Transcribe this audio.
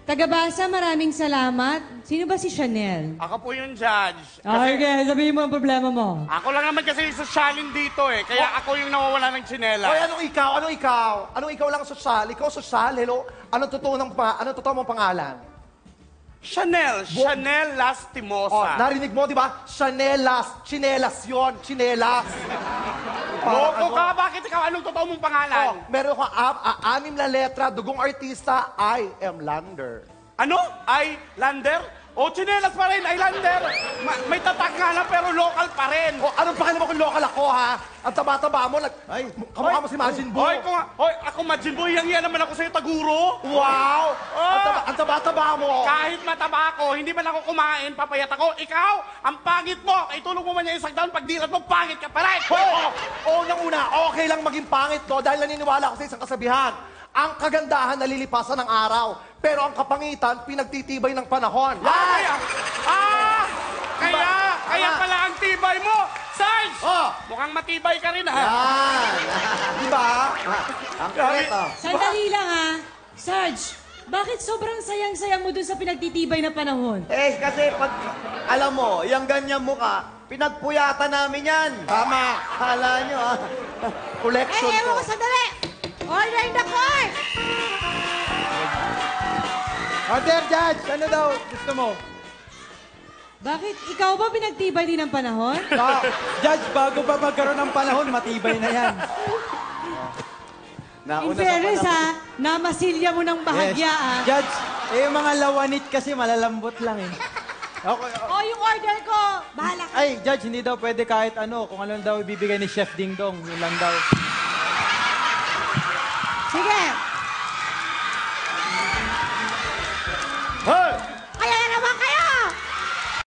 Tagabasa, maraming salamat. Sino ba si Chanel? Ako po yung judge. Okay, sabihin mo ang problema mo. Ako lang naman kasi yung sosyalin dito eh. Kaya ako yung nawawala ng tsinela. Hoy, anong ikaw? Anong ikaw? Anong ikaw lang sosyal? Ikaw sosyal, hello? Anong totoo mong pangalan? Chanel. Chanel Lastimosa. Oh, narinig mo, di ba? Chanelas. Chinelas yun. Chinelas. Loko ka? Bakit ikaw? Anong totoo mong pangalan? Oh, meron ko 6 na letra, dugong artista, I am Lander. Ano? Islander? O, chinelas pa rin, Islander. May tatak nga lang pero local pa rin. Oh, anong pakialam mo kung local ako, ha? Ang taba-taba mo, kamukha mo si Majin Buu. Hoy, ako Majin Buu, yang naman ako sa'yo, Taguro. Wow! Ang taba-taba mo. Kahit mataba ako, hindi man ako kumain, papayat ako. Ikaw, ang pangit mo. Itulog mo man yung isang taon, pag dilat mo, pangit ka pa rin. Unang-una, okay lang maging pangit, no? Dahil naniniwala ako sa isang kasabihan. Ang kagandahan nalilipasan ng araw, pero ang kapangitan pinagtitibay ng panahon. Kaya pala ang tibay mo. Sarge! Mukhang matibay ka rin, ha? Di ba? Ang kulit, Sandali lang ha. Sarge, bakit sobrang sayang-sayang mo dun sa pinagtitibay na panahon? Eh, kasi pag, alam mo, yung ganyan mukha, pinagpuyatan namin yan. Tama. Hala nyo, ah. Collection ko. Ewan ko, sandali! Order in the court! Order, Judge! Ano daw gusto mo? Bakit? Ikaw ba pinagtibay din ng panahon? Judge, bago pa magkaroon ng panahon, matibay na yan. In fairness ha, namasilya mo ng bahagya ah. Judge, yung mga lawanit kasi malalambot lang eh. Okay. Yung order ko! Bahala ka. Ay, Judge, hindi daw pwede kahit ano. Kung ano daw ibibigay ni Chef Ding Dong, yun lang daw. Sige!